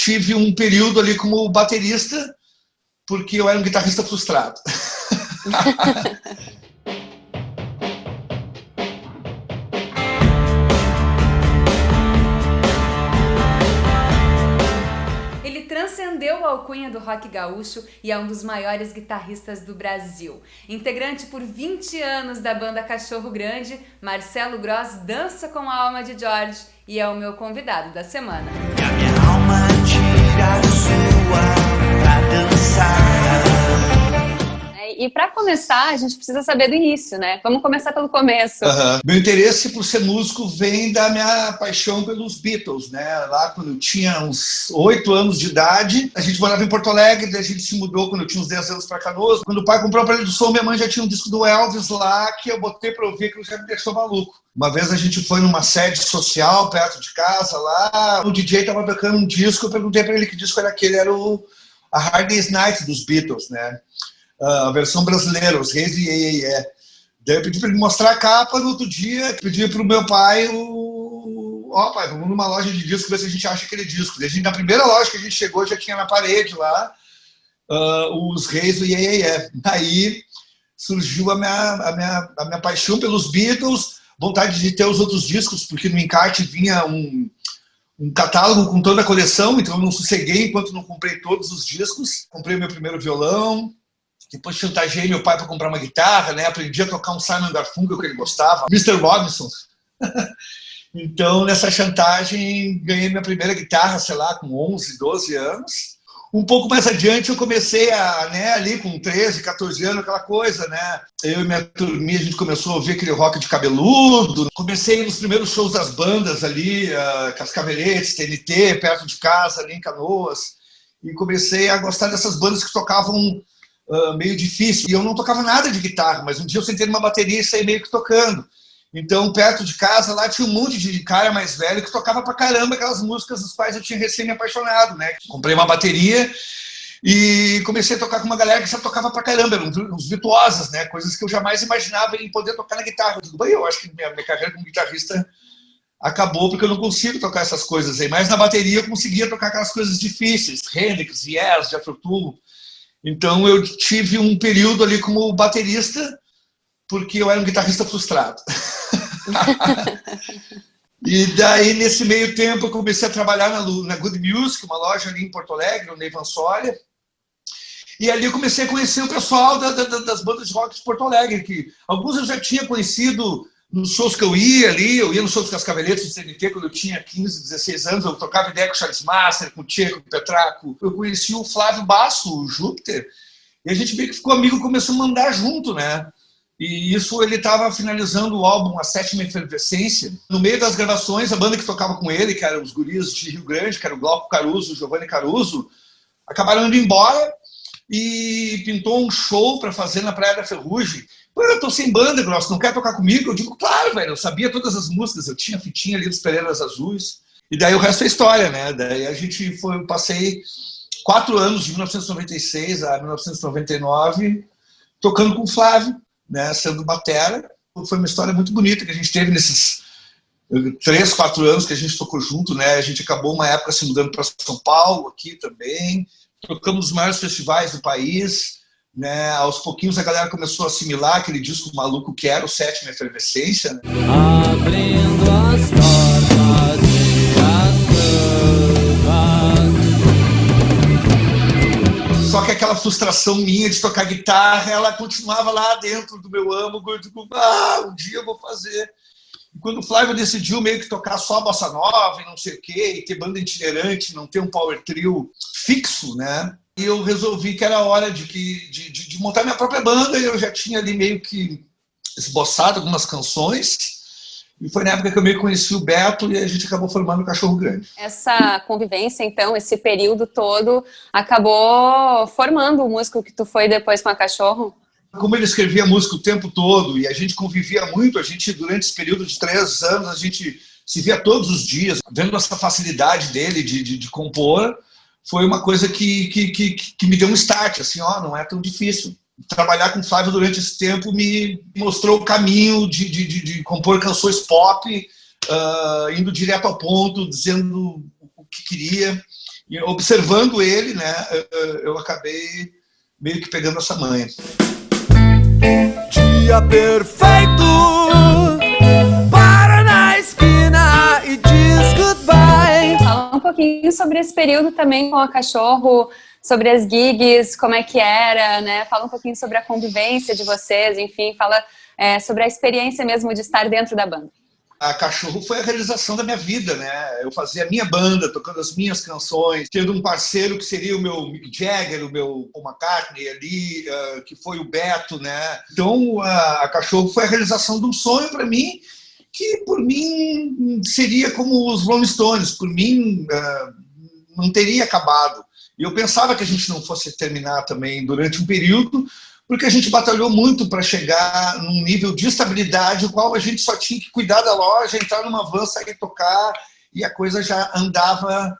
tive um período ali como baterista, porque eu era um guitarrista frustrado. Ele transcendeu a alcunha do rock gaúcho e é um dos maiores guitarristas do Brasil. Integrante por 20 anos da banda Cachorro Grande, Marcelo Gross dança com a alma de Jorge e é o meu convidado da semana. E a minha alma tira a sua pra dançar. E para começar, a gente precisa saber do início, né? Vamos começar pelo começo. Meu interesse por ser músico vem da minha paixão pelos Beatles, né? Lá quando eu tinha uns 8 anos de idade, a gente morava em Porto Alegre, daí a gente se mudou quando eu tinha uns 10 anos para Canoas. Quando o pai comprou o aparelho do som, minha mãe já tinha um disco do Elvis lá, que eu botei para ouvir, que já me deixou maluco. Uma vez a gente foi numa sede social perto de casa lá, o DJ estava tocando um disco, eu perguntei para ele que disco era aquele, era a Hard Day's Night dos Beatles, né? A versão brasileira, os Reis do Iê, Iê, Iê. Daí eu pedi para ele mostrar a capa, no outro dia pedi para o meu pai, pai, vamos numa loja de disco ver se a gente acha aquele disco. Daí, na primeira loja que a gente chegou, já tinha na parede lá os Reis do Iê, Iê, Iê. Daí surgiu a minha paixão pelos Beatles, vontade de ter os outros discos, porque no encarte vinha um catálogo com toda a coleção, então eu não sosseguei enquanto não comprei todos os discos. Comprei o meu primeiro violão, depois chantageei meu pai para comprar uma guitarra, né? Aprendi a tocar um Simon Garfunkel que ele gostava, Mr. Robinson. Então, nessa chantagem, ganhei minha primeira guitarra, sei lá, com 11, 12 anos. Um pouco mais adiante, eu comecei ali com 13, 14 anos, aquela coisa, né? Eu e minha turminha, a gente começou a ouvir aquele rock de cabeludo. Comecei nos primeiros shows das bandas ali, Cascaveletes, TNT, perto de casa, ali em Canoas. E comecei a gostar dessas bandas que tocavam meio difícil. E eu não tocava nada de guitarra, mas um dia eu sentei numa bateria e saí meio que tocando. Então, perto de casa, lá tinha um monte de cara mais velho que tocava pra caramba aquelas músicas das quais eu tinha recém me apaixonado, né? Comprei uma bateria e comecei a tocar com uma galera que já tocava pra caramba, eram uns virtuosas, né? Coisas que eu jamais imaginava em poder tocar na guitarra. Tudo bem, eu acho que minha carreira como guitarrista acabou porque eu não consigo tocar essas coisas aí. Mas na bateria eu conseguia tocar aquelas coisas difíceis, Hendrix, Yes, Jethro Tull. Então eu tive um período ali como baterista, porque eu era um guitarrista frustrado. E daí, nesse meio tempo, eu comecei a trabalhar na Good Music, uma loja ali em Porto Alegre, no Ney Vansólia. E ali eu comecei a conhecer o pessoal das bandas de rock de Porto Alegre, que alguns eu já tinha conhecido nos shows que eu ia ali. Eu ia nos shows dos Cascaveletes do CNT quando eu tinha 15, 16 anos. Eu tocava ideia com o Charles Master, com o Tchê, com o Petraco. Eu conheci o Flávio Basso, o Júpiter, e a gente meio que ficou amigo, começou a mandar junto, né? E isso, ele estava finalizando o álbum A Sétima Efervescência. No meio das gravações, a banda que tocava com ele, que eram os guris de Rio Grande, que era o Glauco Caruso, o Giovanni Caruso, acabaram indo embora e pintou um show para fazer na Praia da Ferrugem. Pô, eu tô sem banda, Grosso, não quer tocar comigo? Eu digo, claro, velho, eu sabia todas as músicas, eu tinha a fitinha ali dos Pereiras Azuis. E daí o resto é história, né? Daí a gente passei 4 anos, de 1996 a 1999, tocando com o Flávio, né, sendo batera. Foi uma história muito bonita que a gente teve nesses 3, 4 anos que a gente tocou junto, né? A gente acabou uma época se mudando para São Paulo, aqui também. Tocamos nos maiores festivais do país, né? Aos pouquinhos a galera começou a assimilar aquele disco maluco que era o Sétima Efervescência, né? Abrindo as portas e as Só que aquela frustração minha de tocar guitarra, ela continuava lá dentro do meu âmago. Eu digo, um dia eu vou fazer. E quando o Flávio decidiu meio que tocar só bossa nova e não sei o quê, e ter banda itinerante, não ter um power trio fixo, né? E eu resolvi que era hora de montar minha própria banda. E eu já tinha ali meio que esboçado algumas canções. E foi na época que eu meio que conheci o Beto e a gente acabou formando o Cachorro Grande. Essa convivência, então, esse período todo, acabou formando o músico que tu foi depois com a Cachorro? Como ele escrevia música o tempo todo e a gente convivia muito, durante esse período de 3 anos, a gente se via todos os dias, vendo essa facilidade dele de compor, foi uma coisa que me deu um start, assim, não é tão difícil. Trabalhar com o Flávio durante esse tempo me mostrou o caminho de compor canções pop, indo direto ao ponto, dizendo o que queria. E observando ele, né, eu acabei meio que pegando essa manha. Dia perfeito, para na esquina e diz goodbye. Fala um pouquinho sobre esse período também com a Cachorro, sobre as gigs, como é que era, né? Fala um pouquinho sobre a convivência de vocês, enfim, fala sobre a experiência mesmo de estar dentro da banda. A Cachorro foi a realização da minha vida, né? Eu fazia a minha banda, tocando as minhas canções, tendo um parceiro que seria o meu Mick Jagger, o meu Paul McCartney ali, que foi o Beto, né? Então, a Cachorro foi a realização de um sonho para mim, que por mim seria como os Rolling Stones, por mim não teria acabado. E eu pensava que a gente não fosse terminar também durante um período, porque a gente batalhou muito para chegar num nível de estabilidade, o qual a gente só tinha que cuidar da loja, entrar numa van, sair tocar, e a coisa já andava,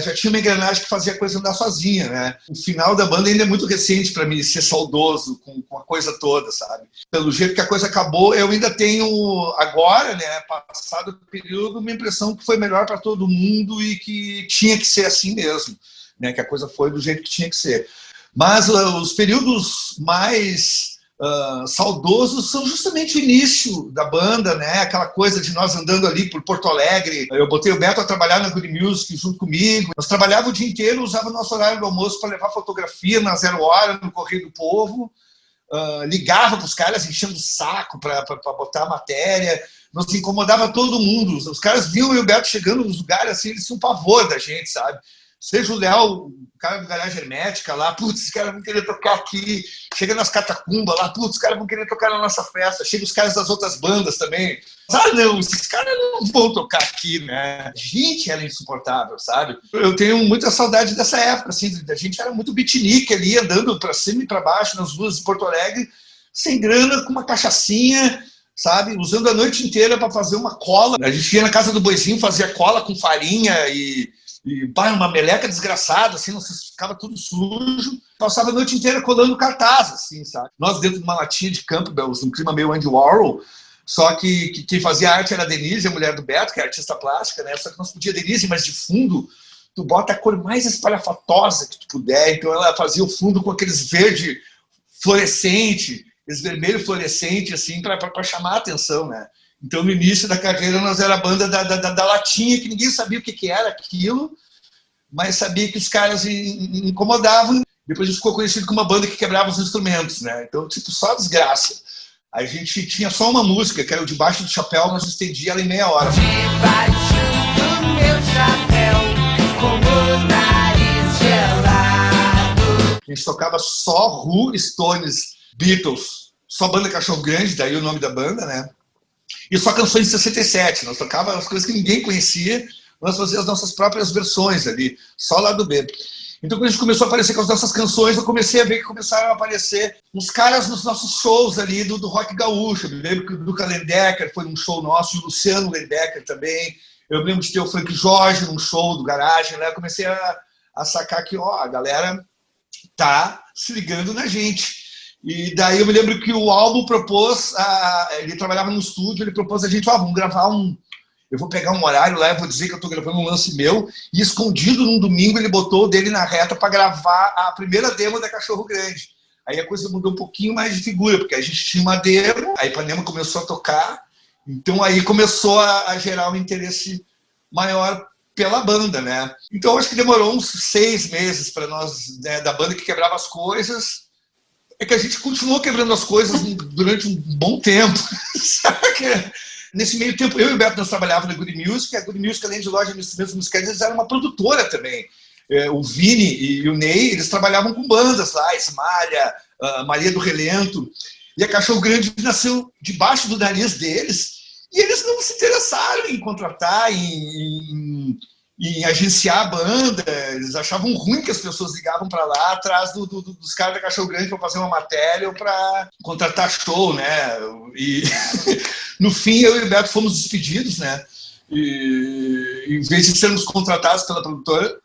já tinha uma engrenagem que fazia a coisa andar sozinha, né? O final da banda ainda é muito recente para mim ser saudoso com a coisa toda, sabe? Pelo jeito que a coisa acabou, eu ainda tenho agora, né, passado o período, uma impressão que foi melhor para todo mundo e que tinha que ser assim mesmo, né? Que a coisa foi do jeito que tinha que ser. Mas os períodos mais saudosos são justamente o início da banda, né? Aquela coisa de nós andando ali por Porto Alegre. Eu botei o Beto a trabalhar na Good Music junto comigo. Nós trabalhávamos o dia inteiro, usava o nosso horário do almoço para levar fotografia na 0 hora, no Correio do Povo. Ligava para os caras enchendo o saco para botar a matéria. Nos incomodava todo mundo. Os caras viam eu e o Beto chegando nos lugares assim, eles tinham um pavor da gente, sabe? Seja o Léo, o cara do Garagem Hermética lá, putz, os caras vão querer tocar aqui. Chega nas catacumbas lá, putz, os caras vão querer tocar na nossa festa. Chega os caras das outras bandas também. Não, esses caras não vão tocar aqui, né? A gente era insuportável, sabe? Eu tenho muita saudade dessa época, assim, a gente era muito beatnik ali, andando pra cima e pra baixo nas ruas de Porto Alegre, sem grana, com uma cachaçinha, sabe? Usando a noite inteira para fazer uma cola. A gente ia na casa do Boizinho, fazia cola com farinha e uma meleca desgraçada, assim, não se ficava tudo sujo. Passava a noite inteira colando cartaz, assim, sabe? Nós dentro de uma latinha de Campbell's, num clima meio Andy Warhol, só que quem fazia arte era a Denise, a mulher do Beto, que é artista plástica, né? Só que nós podíamos, Denise, mas de fundo, tu bota a cor mais espalhafatosa que tu puder. Então ela fazia o fundo com aqueles verde fluorescente, esse vermelho fluorescente, assim, para chamar a atenção, né? Então, no início da carreira, nós era a banda da latinha, que ninguém sabia o que era aquilo, mas sabia que os caras incomodavam. Depois a gente ficou conhecido como uma banda que quebrava os instrumentos, né? Então, tipo, só desgraça. A gente tinha só uma música, que era o Debaixo do Chapéu, nós estendia ela em meia hora. Debaixo do meu chapéu, com o nariz gelado. A gente tocava só Who, Stones, Beatles, só banda Cachorro Grande, daí o nome da banda, né? E só canções de 67, nós tocávamos as coisas que ninguém conhecia, nós fazíamos as nossas próprias versões ali, só lá do B. Então, quando a gente começou a aparecer com as nossas canções, eu comecei a ver que começaram a aparecer uns caras nos nossos shows ali do rock gaúcho. Eu me lembro que o Duca Lendecker foi num show nosso, e o Luciano Lendecker também. Eu me lembro de ter o Frank Jorge num show do Garagem, né? Eu comecei a sacar que, a galera tá se ligando na gente. E daí eu me lembro que o álbum propôs, ele trabalhava no estúdio, ele propôs a gente, vamos gravar eu vou pegar um horário lá, eu vou dizer que eu estou gravando um lance meu, e escondido num domingo ele botou o dele na reta para gravar a primeira demo da Cachorro Grande. Aí a coisa mudou um pouquinho mais de figura, porque a gente tinha uma demo, a Ipanema começou a tocar, então aí começou a gerar um interesse maior pela banda, né? Então acho que demorou uns 6 meses para nós, né, da banda que quebrava as coisas. É que a gente continuou quebrando as coisas durante um bom tempo. Sabe? Nesse meio tempo, eu e o Beto nós trabalhávamos na Good Music. A Good Music, além de loja de instrumentos musicais, eles eram uma produtora também. O Vini e o Ney, eles trabalhavam com bandas lá, Esmalha, Maria do Relento. E a Cachorro Grande nasceu debaixo do nariz deles. E eles não se interessaram em contratar, em agenciar a banda. Eles achavam ruim que as pessoas ligavam para lá atrás dos caras da Cachorro Grande para fazer uma matéria ou para contratar show, né? E no fim eu e o Beto fomos despedidos, né? E em vez de sermos contratados pela produtora.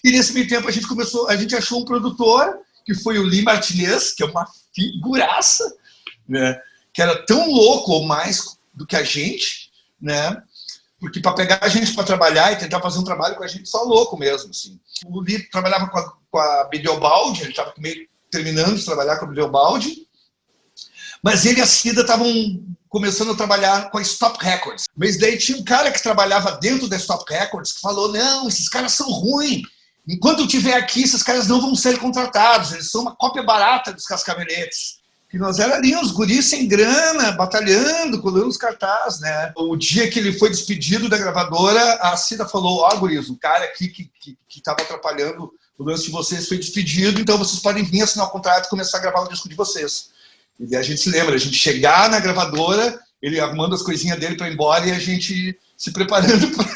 E nesse meio tempo a gente achou um produtor, que foi o Lee Martinez, que é uma figuraça, né? Que era tão louco ou mais do que a gente, né? Porque para pegar a gente para trabalhar e tentar fazer um trabalho com a gente só louco mesmo, assim. O Lito trabalhava com a Bideobaldi, ele estava meio terminando de trabalhar com a Bideobaldi, mas ele e a Cida estavam começando a trabalhar com a Stop Records. Mas daí tinha um cara que trabalhava dentro da Stop Records que falou, não, esses caras são ruins. Enquanto eu estiver aqui, esses caras não vão ser contratados, eles são uma cópia barata dos Cascaveletes. Que nós éramos ali uns guris sem grana, batalhando, colando os cartazes, né? O dia que ele foi despedido da gravadora, a Cida falou, guris, o cara aqui que estava atrapalhando o lance de vocês foi despedido, então vocês podem vir assinar o contrato e começar a gravar o disco de vocês. E daí a gente se lembra, a gente chegar na gravadora, ele arrumando as coisinhas dele para ir embora e a gente se preparando para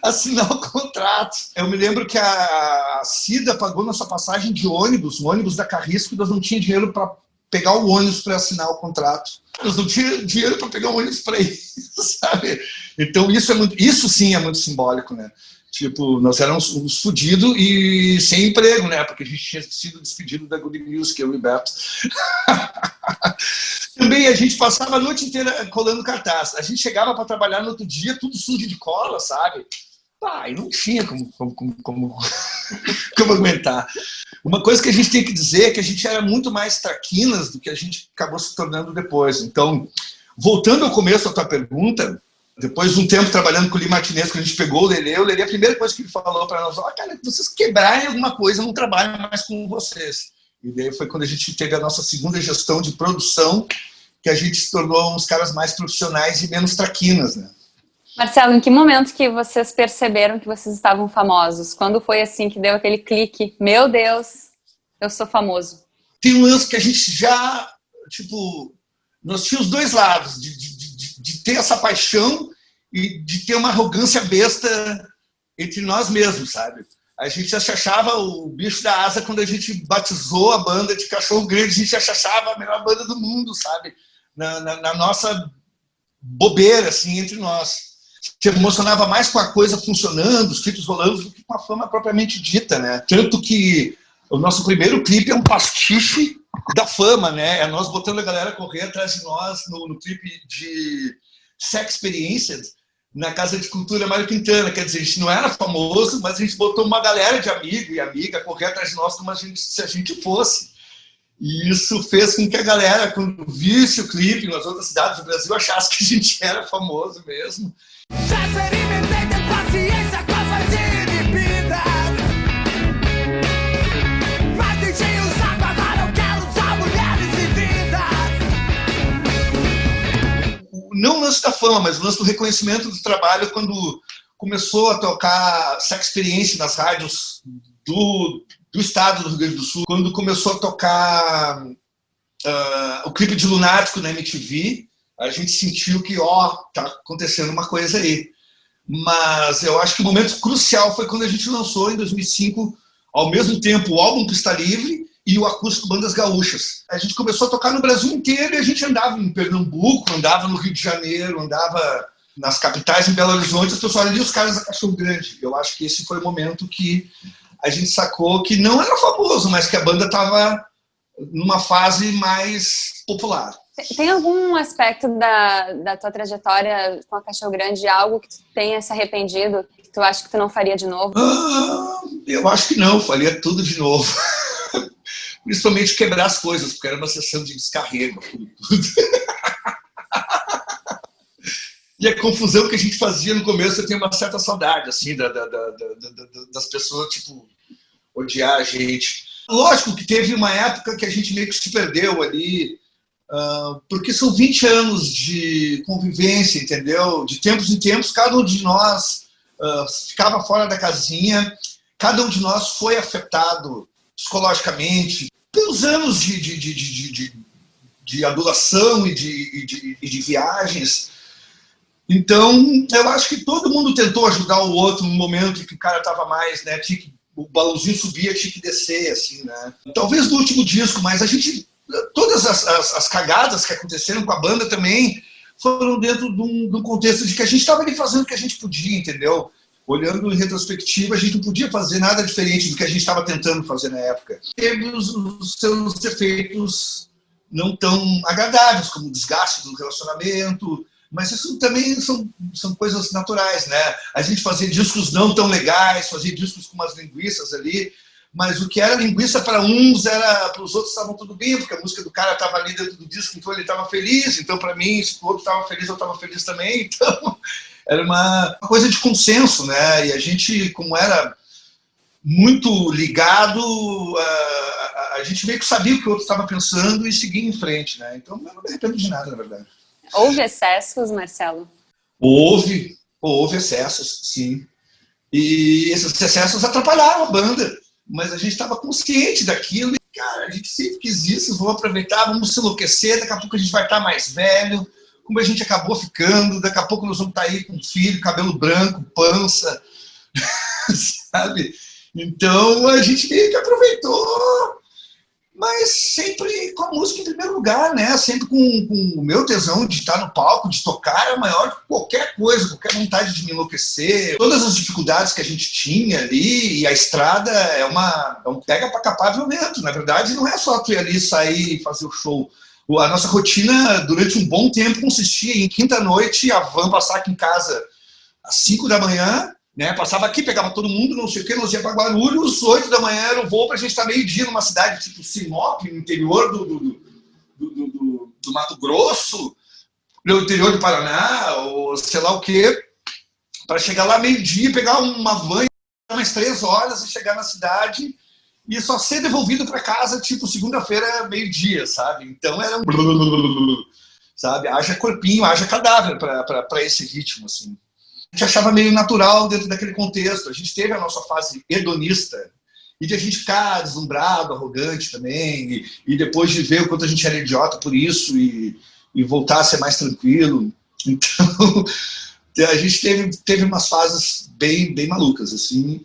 assinar o contrato. Eu me lembro que a Cida pagou nossa passagem de ônibus, o ônibus da Carrisco, nós não tínhamos dinheiro para pegar o ônibus para assinar o contrato. Nós não tínhamos dinheiro para pegar o ônibus para isso, sabe? Então isso sim é muito simbólico, né? Tipo, nós éramos uns fudidos e sem emprego, né? Porque a gente tinha sido despedido da Good Music, eu e o Beto. Também a gente passava a noite inteira colando cartaz. A gente chegava para trabalhar no outro dia, tudo sujo de cola, sabe? E não tinha como aguentar. Uma coisa que a gente tem que dizer é que a gente era muito mais traquinas do que a gente acabou se tornando depois. Então, voltando ao começo da tua pergunta, depois de um tempo trabalhando com o Lee Martinez, quando a gente pegou o Lelê, a primeira coisa que ele falou para nós, cara, vocês quebrarem alguma coisa, eu não trabalho mais com vocês. E daí foi quando a gente teve a nossa segunda gestão de produção, que a gente se tornou uns caras mais profissionais e menos traquinas, né? Marcelo, em que momento que vocês perceberam que vocês estavam famosos? Quando foi assim que deu aquele clique? Meu Deus, eu sou famoso. Tem um lance que a gente já, tipo, nós tínhamos dois lados, de ter essa paixão e de ter uma arrogância besta entre nós mesmos, sabe? A gente se achava o bicho da asa quando a gente batizou a banda de Cachorro Grande, a gente se achava a melhor banda do mundo, sabe? Na nossa bobeira, assim, entre nós. Se emocionava mais com a coisa funcionando, os clipes rolando, do que com a fama propriamente dita, né? Tanto que o nosso primeiro clipe é um pastiche da fama, né? É nós botando a galera correr atrás de nós no clipe de Sex Experienced, na Casa de Cultura Mário Quintana. Quer dizer, a gente não era famoso, mas a gente botou uma galera de amigo e amiga correr atrás de nós como se a gente fosse. E isso fez com que a galera, quando visse o clipe nas outras cidades do Brasil, achasse que a gente era famoso mesmo. Já experimentei ter paciência com as mais inibidas, mas deixei o saco, agora eu quero usar mulheres vividas. Não o lance da fama, mas o lance do reconhecimento do trabalho, quando começou a tocar Sex Experience nas rádios do estado do Rio Grande do Sul, quando começou a tocar o clipe de Lunático na MTV, a gente sentiu que, tá acontecendo uma coisa aí. Mas eu acho que o momento crucial foi quando a gente lançou, em 2005, ao mesmo tempo, o álbum Pista Livre e o acústico Bandas Gaúchas. A gente começou a tocar no Brasil inteiro e a gente andava em Pernambuco, andava no Rio de Janeiro, andava nas capitais, em Belo Horizonte, as pessoas ali, os caras da Cachorro Grande. Eu acho que esse foi o momento que a gente sacou que não era famoso, mas que a banda estava numa fase mais popular. Tem algum aspecto da tua trajetória com a Cachorro Grande, algo que tu tenha se arrependido, que tu acha que tu não faria de novo? Eu acho que não, faria tudo de novo. Principalmente quebrar as coisas, porque era uma sessão de descarrego. Tudo. E a confusão que a gente fazia no começo, eu tenho uma certa saudade, assim, das pessoas, tipo, odiar a gente. Lógico que teve uma época que a gente meio que se perdeu ali, porque são 20 anos de convivência, entendeu? De tempos em tempos, cada um de nós ficava fora da casinha, cada um de nós foi afetado psicologicamente pelos anos de adulação e de viagens. Então, eu acho que todo mundo tentou ajudar o outro no momento em que o cara estava mais, né? O balãozinho subia, tinha que descer, assim, né? Talvez no último disco, mas a gente... Todas as cagadas que aconteceram com a banda também foram dentro de um contexto de que a gente estava ali fazendo o que a gente podia, entendeu? Olhando em retrospectiva, a gente não podia fazer nada diferente do que a gente estava tentando fazer na época. Teve os seus efeitos não tão agradáveis, como o desgaste do relacionamento, Mas isso também são coisas naturais, né? A gente fazia discos não tão legais, fazia discos com umas linguiças ali, mas o que era linguiça para uns, para os outros estavam tudo bem, porque a música do cara estava ali dentro do disco, então ele estava feliz, então para mim, se o outro estava feliz, eu estava feliz também, então era uma coisa de consenso, né? E a gente, como era muito ligado, a gente meio que sabia o que o outro estava pensando e seguia em frente, né? Então eu não me arrependo de nada, na verdade. Houve excessos, Marcelo? Houve excessos, sim. E esses excessos atrapalharam a banda, mas a gente estava consciente daquilo. E, cara, a gente sempre quis isso, vamos aproveitar, vamos se enlouquecer, daqui a pouco a gente vai estar mais velho, como a gente acabou ficando, daqui a pouco nós vamos estar aí com filho, cabelo branco, pança, sabe? Então a gente meio que aproveitou, mas sempre com a música em primeiro lugar, né? Sempre com o meu tesão de estar no palco, de tocar, é maior que qualquer coisa, qualquer vontade de me enlouquecer. Todas as dificuldades que a gente tinha ali, e a estrada é um pega pra capar violento. Na verdade, não é só tu ir ali, sair e fazer o show. A nossa rotina, durante um bom tempo, consistia em quinta-noite, a van passar aqui em casa às 5 da manhã, né, passava aqui, pegava todo mundo, não sei o que, nós ia para Guarulhos, 8 da manhã era o voo para a gente estar meio-dia numa cidade tipo Sinop, no interior do Mato Grosso, no interior do Paraná, ou sei lá o que, para chegar lá meio-dia, pegar uma van, umas 3 horas e chegar na cidade e só ser devolvido para casa, tipo, segunda-feira, meio-dia, sabe? Então era um... sabe? Haja corpinho, haja cadáver para esse ritmo, assim. A gente achava meio natural dentro daquele contexto. A gente teve a nossa fase hedonista e de a gente ficar deslumbrado, arrogante também, e depois de ver o quanto a gente era idiota por isso e voltar a ser mais tranquilo. Então, a gente teve umas fases bem malucas, assim,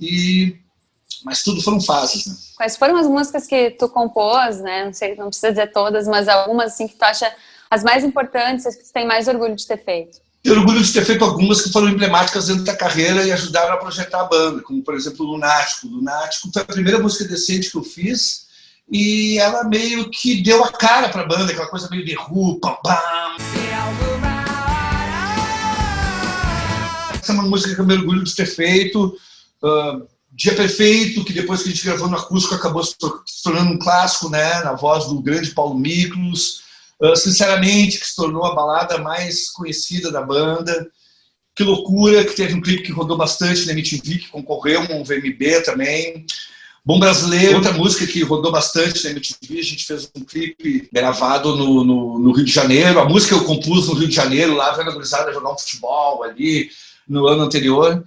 mas tudo foram fases, né? Quais foram as músicas que tu compôs, né? Não sei, não precisa dizer todas, mas algumas assim que tu acha as mais importantes, as que tu tem mais orgulho de ter feito? Tenho orgulho de ter feito algumas que foram emblemáticas dentro da carreira e ajudaram a projetar a banda, como, por exemplo, Lunático. Lunático foi a primeira música decente que eu fiz e ela meio que deu a cara pra banda, aquela coisa meio de rua, pam, pam. Essa é uma música que eu me orgulho de ter feito. Dia Perfeito, que depois que a gente gravou no acústico acabou se tornando um clássico, né, na voz do grande Paulo Miklos. Sinceramente, que se tornou a balada mais conhecida da banda. Que Loucura, que teve um clipe que rodou bastante na MTV, que concorreu a um VMB também. Bom Brasileiro, outra música que rodou bastante na MTV, a gente fez um clipe gravado no Rio de Janeiro. A música eu compus no Rio de Janeiro, lá vendo a gurizada jogar um futebol ali no ano anterior.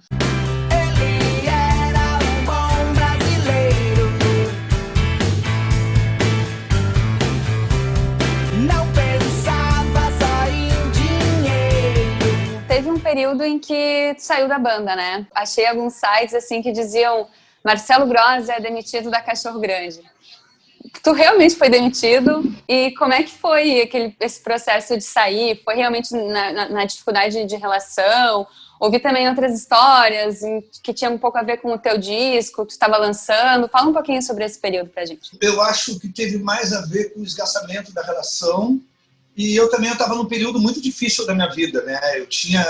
Período em que tu saiu da banda, né? Achei alguns sites assim que diziam Marcelo Gross é demitido da Cachorro Grande. Tu realmente foi demitido? E como é que foi esse processo de sair? Foi realmente na dificuldade de relação? Ouvi também outras histórias que tinham um pouco a ver com o teu disco, que tu estava lançando. Fala um pouquinho sobre esse período pra gente. Eu acho que teve mais a ver com o esgarçamento da relação. E eu também estava num período muito difícil da minha vida, né? Eu tinha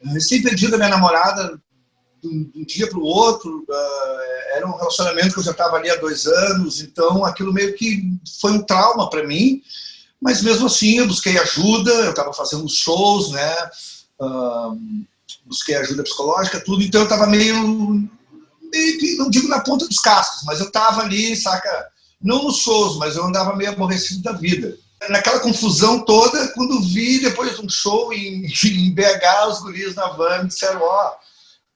recém perdido a minha namorada de um dia para o outro. Era um relacionamento que eu já estava ali há 2 anos, então aquilo meio que foi um trauma para mim. Mas mesmo assim eu busquei ajuda, eu estava fazendo shows, né? Busquei ajuda psicológica, tudo. Então eu estava meio que, não digo na ponta dos cascos, mas eu estava ali, saca? Não nos shows, mas eu andava meio aborrecido da vida. Naquela confusão toda, quando vi depois de um show em BH, os guris na van me disseram,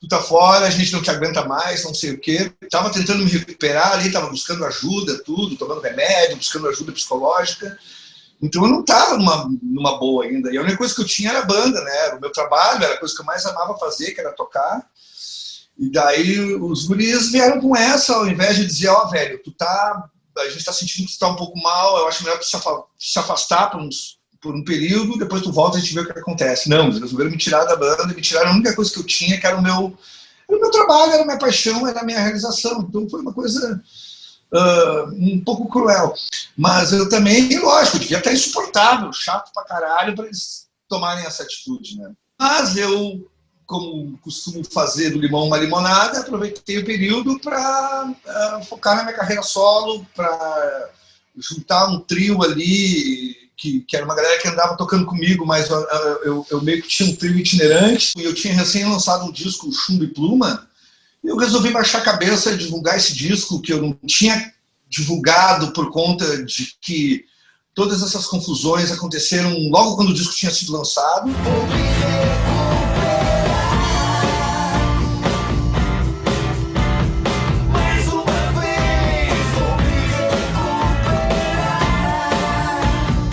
tu tá fora, a gente não te aguenta mais, não sei o quê. Tava tentando me recuperar ali, tava buscando ajuda, tudo, tomando remédio, buscando ajuda psicológica. Então eu não tava numa boa ainda. E a única coisa que eu tinha era a banda, né? Era o meu trabalho, era a coisa que eu mais amava fazer, que era tocar. E daí os guris vieram com essa, ao invés de dizer, velho, a gente está sentindo que tu tá um pouco mal, eu acho melhor tu se afastar por um período, depois tu volta e a gente vê o que acontece. Não, eles resolveram me tirar da banda, me tiraram a única coisa que eu tinha, que era o meu trabalho, era a minha paixão, era a minha realização. Então foi uma coisa um pouco cruel. Mas eu também, lógico, eu devia estar insuportável, chato pra caralho, para eles tomarem essa atitude, né? Mas eu, como costumo fazer do limão uma limonada, aproveitei o período para focar na minha carreira solo, para juntar um trio ali, que era uma galera que andava tocando comigo, mas eu meio que tinha um trio itinerante, e eu tinha recém lançado um disco, Chumbo e Pluma, e eu resolvi baixar a cabeça e divulgar esse disco, que eu não tinha divulgado por conta de que todas essas confusões aconteceram logo quando o disco tinha sido lançado.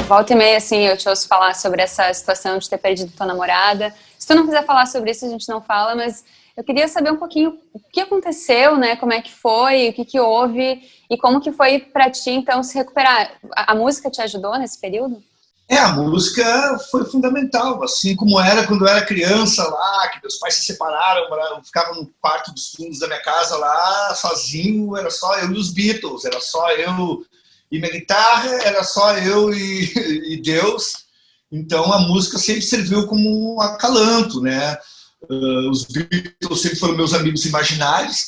Volta e meia, assim, eu te ouço falar sobre essa situação de ter perdido tua namorada. Se tu não quiser falar sobre isso, a gente não fala, mas eu queria saber um pouquinho o que aconteceu, né? Como é que foi, o que houve e como que foi pra ti, então, se recuperar. A música te ajudou nesse período? A música foi fundamental, assim como era quando eu era criança lá, que meus pais se separaram, eu ficava no quarto dos fundos da minha casa lá, sozinho, era só eu e os Beatles, era só eu e minha guitarra, era só eu e Deus. Então a música sempre serviu como um acalanto, né? Os Beatles sempre foram meus amigos imaginários,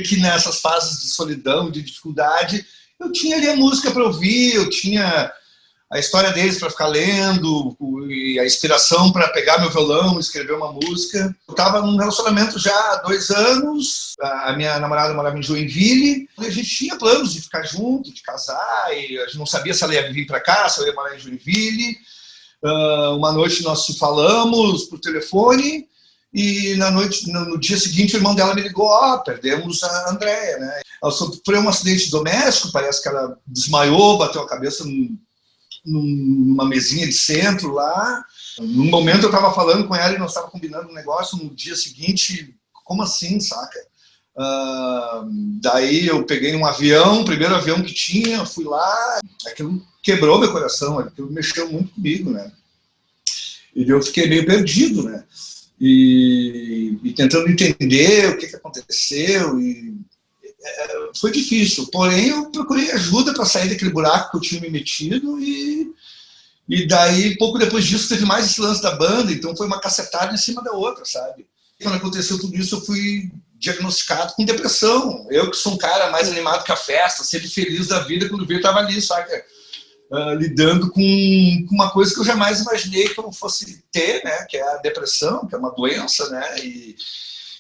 que nessas fases de solidão, de dificuldade, eu tinha ali a música para ouvir, eu tinha a história deles para ficar lendo, e a inspiração para pegar meu violão e escrever uma música. Eu estava num relacionamento já há 2 anos, a minha namorada morava em Joinville, e a gente tinha planos de ficar junto, de casar, e a gente não sabia se ela ia vir para cá, se ela ia morar em Joinville. Uma noite nós se falamos por telefone, e no dia seguinte o irmão dela me ligou, perdemos a Andréia, né? Ela sofreu um acidente doméstico, parece que ela desmaiou, bateu a cabeça numa mesinha de centro lá. Num momento eu estava falando com ela e nós estávamos combinando um negócio, no dia seguinte, como assim, saca? Daí eu peguei um avião, o primeiro avião que tinha, fui lá, aquilo quebrou meu coração, aquilo mexeu muito comigo, né? E eu fiquei meio perdido, né? E tentando entender o que aconteceu, e foi difícil, porém eu procurei ajuda para sair daquele buraco que eu tinha me metido, e daí pouco depois disso teve mais esse lance da banda, então foi uma cacetada em cima da outra, sabe? Quando aconteceu tudo isso eu fui diagnosticado com depressão, eu que sou um cara mais animado que a festa, sempre feliz da vida, quando veio eu estava ali, saca? Lidando com uma coisa que eu jamais imaginei que eu fosse ter, né? Que é a depressão, que é uma doença, né?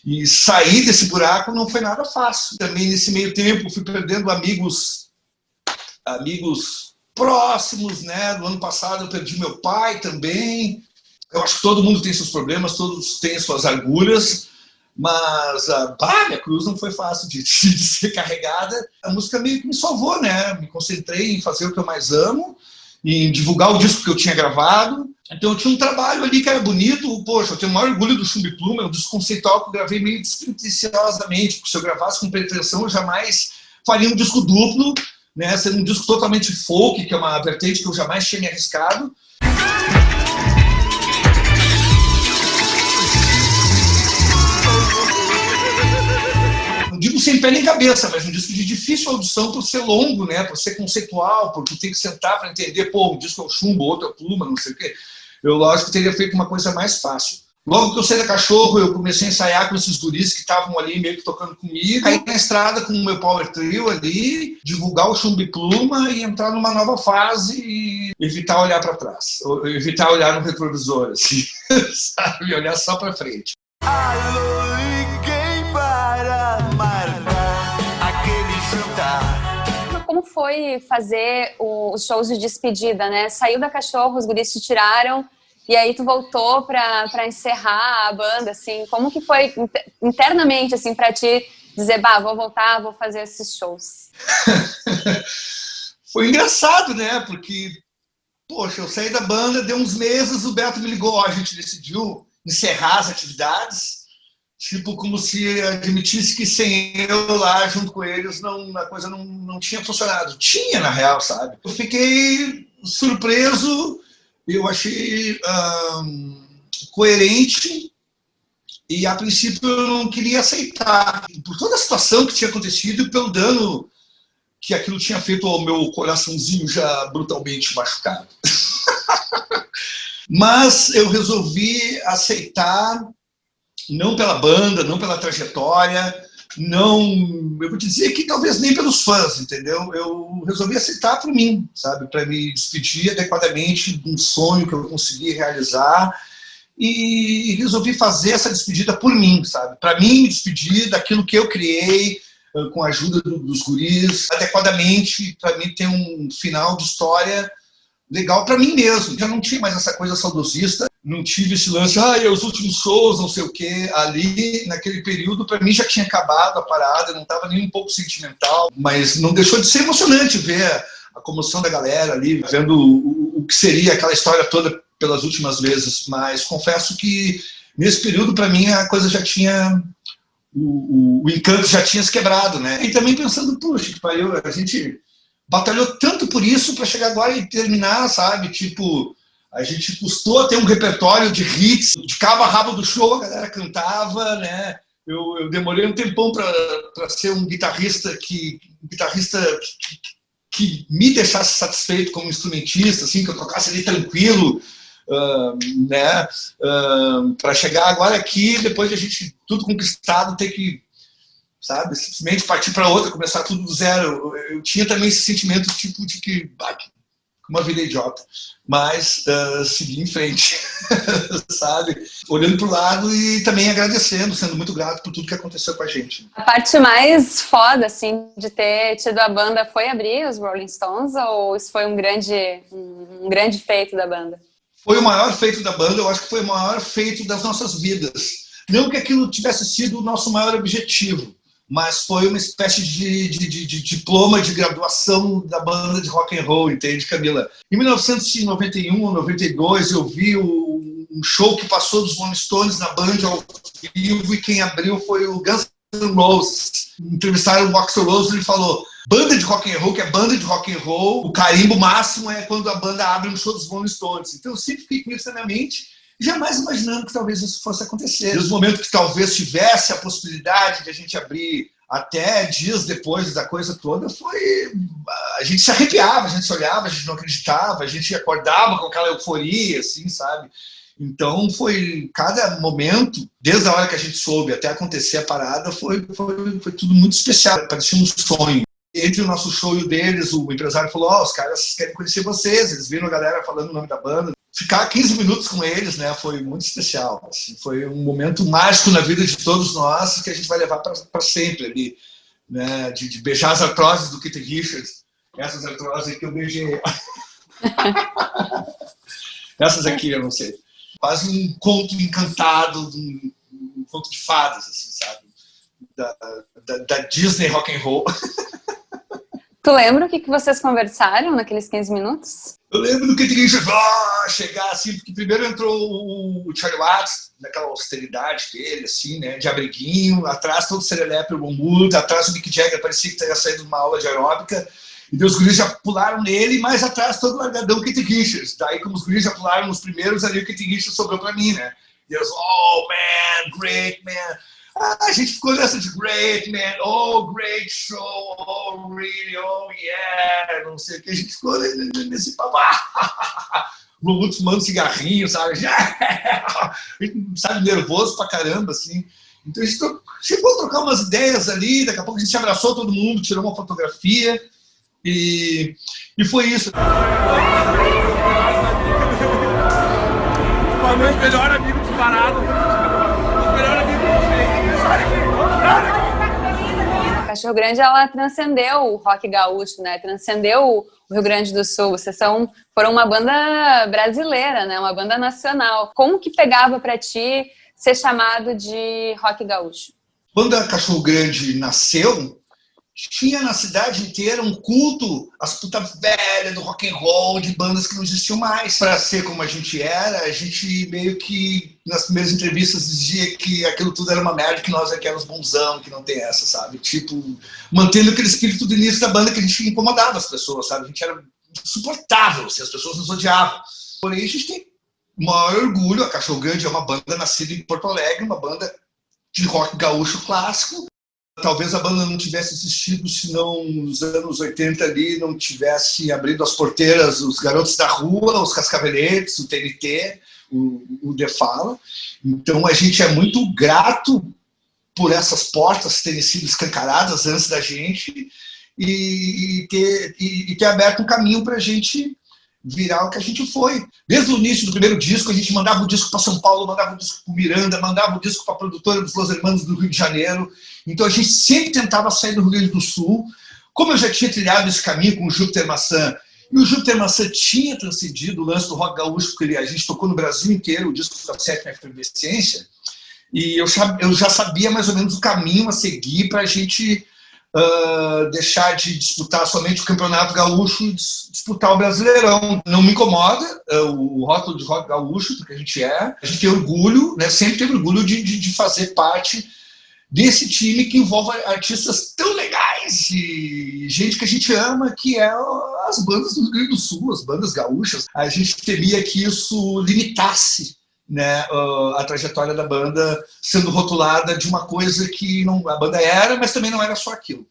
E sair desse buraco não foi nada fácil. Também nesse meio tempo fui perdendo amigos próximos, né? No ano passado eu perdi meu pai também. Eu acho que todo mundo tem seus problemas, todos têm suas agulhas, mas minha cruz não foi fácil de ser carregada. A música meio que me salvou, né? Me concentrei em fazer o que eu mais amo, em divulgar o disco que eu tinha gravado. Então eu tinha um trabalho ali que era bonito. Poxa, eu tenho o maior orgulho do Chumbo e Pluma, é um disco conceitual que eu gravei meio despretensiosamente, porque se eu gravasse com pretensão eu jamais faria um disco duplo, né? Sendo um disco totalmente folk, que é uma vertente que eu jamais tinha me arriscado. Não digo sem pé nem cabeça, mas um disco de difícil audição por ser longo, né? Por ser conceitual, porque tem que sentar para entender, um disco é o Chumbo, outro é o Pluma, não sei o quê. Eu, lógico, teria feito uma coisa mais fácil. Logo que eu saí da Cachorro, eu comecei a ensaiar com esses guris que estavam ali meio que tocando comigo, caí na estrada com o meu power trio ali, divulgar o Chumbo e Pluma e entrar numa nova fase e evitar olhar para trás, evitar olhar no retrovisor, assim, sabe? Olhar só para frente. Alô, liguei para marcar aquele jantar. Como foi fazer os shows de despedida, né? Saiu da Cachorro, os guris te tiraram, e aí tu voltou pra encerrar a banda, assim. Como que foi internamente, assim, pra ti dizer, vou voltar, vou fazer esses shows? Foi engraçado, né? Porque, poxa, eu saí da banda, deu uns meses, o Beto me ligou, a gente decidiu encerrar as atividades, tipo como se admitisse que sem eu lá junto com eles a coisa não tinha funcionado. Tinha, na real, sabe? Eu fiquei surpreso, eu achei coerente e a princípio eu não queria aceitar, por toda a situação que tinha acontecido e pelo dano que aquilo tinha feito ao meu coraçãozinho já brutalmente machucado. Mas eu resolvi aceitar, não pela banda, não pela trajetória, não, eu vou te dizer que talvez nem pelos fãs, entendeu? Eu resolvi aceitar por mim, sabe? Para me despedir adequadamente de um sonho que eu consegui realizar e resolvi fazer essa despedida por mim, sabe? Para mim me despedir daquilo que eu criei, com a ajuda dos guris, adequadamente, para mim ter um final de história legal para mim mesmo. Já não tinha mais essa coisa saudosista, não tive esse lance, os últimos shows, não sei o quê. Ali, naquele período, para mim já tinha acabado a parada, não estava nem um pouco sentimental, mas não deixou de ser emocionante ver a comoção da galera ali, vendo o que seria aquela história toda pelas últimas vezes. Mas confesso que nesse período, para mim, a coisa já tinha... O encanto já tinha se quebrado, né? E também pensando, puxa, a gente batalhou tanto por isso para chegar agora e terminar, sabe? Tipo, a gente custou ter um repertório de hits, de cabo a rabo do show a galera cantava, né? Eu demorei um tempão para ser um guitarrista que me deixasse satisfeito como instrumentista, assim, que eu tocasse ali tranquilo, né? Para chegar agora aqui, depois de a gente tudo conquistado, ter que, sabe, simplesmente partir para outra, começar tudo do zero. Eu tinha também esse sentimento tipo de que uma vida idiota, mas seguir em frente, sabe, olhando para o lado e também agradecendo, sendo muito grato por tudo que aconteceu com a gente. A parte mais foda, assim, de ter tido a banda foi abrir os Rolling Stones, ou isso foi um grande feito da banda? Foi o maior feito da banda, eu acho que foi o maior feito das nossas vidas. Não que aquilo tivesse sido o nosso maior objetivo, mas foi uma espécie de diploma de graduação da banda de rock and roll, entende, Camila? Em 1991 ou 92, eu vi um show que passou dos Rolling Stones na Band ao vivo, e quem abriu foi o Guns N' Roses. Entrevistaram o Axl Rose e ele falou: banda de rock and roll, que é banda de rock and roll, o carimbo máximo é quando a banda abre um show dos Rolling Stones. Então eu sempre fiquei com isso na minha mente, jamais imaginando que talvez isso fosse acontecer. Desde o momento que talvez tivesse a possibilidade de a gente abrir até dias depois da coisa toda, a gente se arrepiava, a gente se olhava, a gente não acreditava, a gente acordava com aquela euforia, assim, sabe? Então foi cada momento, desde a hora que a gente soube até acontecer a parada, foi tudo muito especial, parecia um sonho. Entre o nosso show e o deles, o empresário falou: os caras querem conhecer vocês, eles viram a galera falando o nome da banda. Ficar 15 minutos com eles, né, foi muito especial. Assim, foi um momento mágico na vida de todos nós que a gente vai levar para sempre ali, né, de beijar as artroses do Keith Richards, essas artroses que eu beijei. Essas aqui, eu não sei. Quase um conto encantado, um conto de fadas, assim, sabe? Da Disney rock and roll. Tu lembra o que vocês conversaram naqueles 15 minutos? Eu lembro do Keith Richards chegar assim, porque primeiro entrou o Charlie Watts, naquela austeridade dele, assim, né, de abriguinho, atrás todo serelepe, o bombudo, atrás o Mick Jagger, parecia que teria saído de uma aula de aeróbica, e os guris já pularam nele, mais atrás todo o largadão Keith Richards. Daí, como os guris já pularam nos primeiros, ali o Keith Richards sobrou pra mim, né, e eles, oh man, great man. A gente ficou nessa de great, man, oh, great show, oh, really, oh, yeah, não sei o que. A gente ficou nesse papo, o Romulo fumando cigarrinho, sabe? Sabe, nervoso pra caramba, assim. Então a gente chegou a trocar umas ideias ali, daqui a pouco a gente abraçou todo mundo, tirou uma fotografia e foi isso. O meu melhor amigo disparado. A Cachorro Grande, ela transcendeu o rock gaúcho, né? Transcendeu o Rio Grande do Sul. Vocês foram uma banda brasileira, né? Uma banda nacional. Como que pegava pra ti ser chamado de rock gaúcho? Quando a Cachorro Grande nasceu, tinha na cidade inteira um culto às putas velhas do rock and roll, de bandas que não existiam mais. Para ser como a gente era, a gente meio que, nas primeiras entrevistas, dizia que aquilo tudo era uma merda, que nós aqui éramos bonzão, que não tem essa, sabe? Tipo, mantendo aquele espírito do início da banda que a gente incomodava as pessoas, sabe? A gente era insuportável, assim, as pessoas nos odiavam. Porém, a gente tem o maior orgulho. A Cachorro Grande é uma banda nascida em Porto Alegre, uma banda de rock gaúcho clássico, Talvez a banda não tivesse existido se não, nos anos 80 ali, não tivesse abrido as porteiras os Garotos da Rua, os Cascaveletes, o TNT, o The Fala. Então a gente é muito grato por essas portas terem sido escancaradas antes da gente e ter aberto um caminho para a gente virar o que a gente foi. Desde o início do primeiro disco, a gente mandava o disco para São Paulo, mandava o disco para Miranda, mandava o disco para a produtora dos Los Hermanos do Rio de Janeiro. Então a gente sempre tentava sair do Rio Grande do Sul. Como eu já tinha trilhado esse caminho com o Júpiter Maçã, e o Júpiter Maçã tinha transcendido o lance do rock gaúcho, porque a gente tocou no Brasil inteiro, o disco da Sétima Efervescência, e eu já sabia mais ou menos o caminho a seguir para a gente deixar de disputar somente o Campeonato Gaúcho e disputar o Brasileirão. Não me incomoda o rótulo de rock gaúcho, porque a gente tem orgulho, né, sempre teve orgulho de fazer parte desse time que envolve artistas tão legais e gente que a gente ama, que é as bandas do Rio Grande do Sul, as bandas gaúchas. A gente temia que isso limitasse, né, a trajetória da banda, sendo rotulada de uma coisa que não, a banda era, mas também não era só aquilo.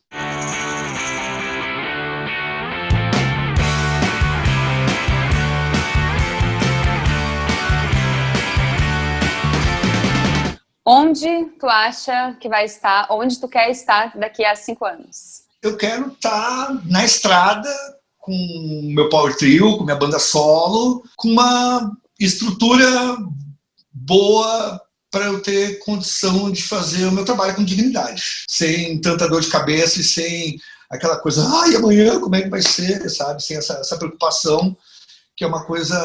Onde tu acha que vai estar, onde tu quer estar daqui a 5 anos? Eu quero estar na estrada com o meu power trio, com minha banda solo, com uma estrutura boa para eu ter condição de fazer o meu trabalho com dignidade, sem tanta dor de cabeça e sem aquela coisa, e amanhã como é que vai ser, sabe? Sem essa preocupação, que é uma coisa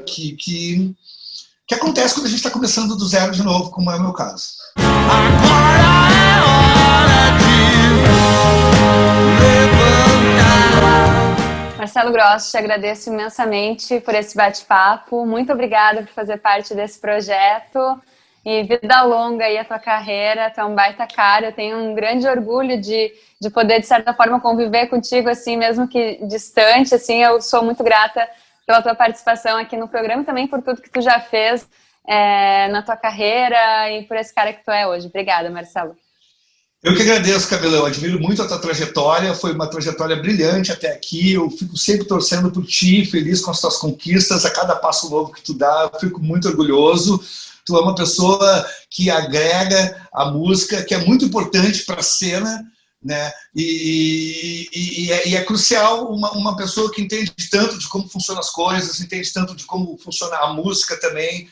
que acontece quando a gente está começando do zero de novo, como é o meu caso. Marcelo Gross, te agradeço imensamente por esse bate-papo. Muito obrigada por fazer parte desse projeto. E vida longa aí a tua carreira. Tu é um baita cara. Eu tenho um grande orgulho de poder, de certa forma, conviver contigo, assim, mesmo que distante. Assim, eu sou muito grata pela tua participação aqui no programa e também por tudo que tu já fez na tua carreira e por esse cara que tu é hoje. Obrigada, Marcelo. Eu que agradeço, Camila. Eu admiro muito a tua trajetória. Foi uma trajetória brilhante até aqui. Eu fico sempre torcendo por ti, feliz com as tuas conquistas. A cada passo novo que tu dá, eu fico muito orgulhoso. Tu é uma pessoa que agrega a música, que é muito importante para a cena, né? E é crucial uma pessoa que entende tanto de como funcionam as coisas, entende tanto de como funciona a música também,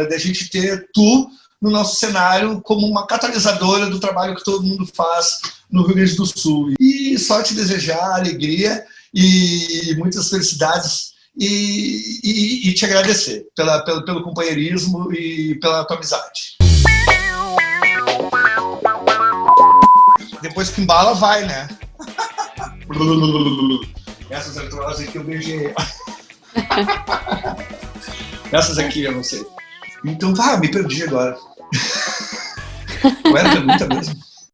da gente ter tu no nosso cenário como uma catalisadora do trabalho que todo mundo faz no Rio Grande do Sul. E só te desejar alegria e muitas felicidades e te agradecer pelo companheirismo e pela tua amizade. Depois que embala, vai, né? Essas artroses aqui eu beijei. Essas aqui eu não sei. Então, me perdi agora. Qual era a pergunta mesmo?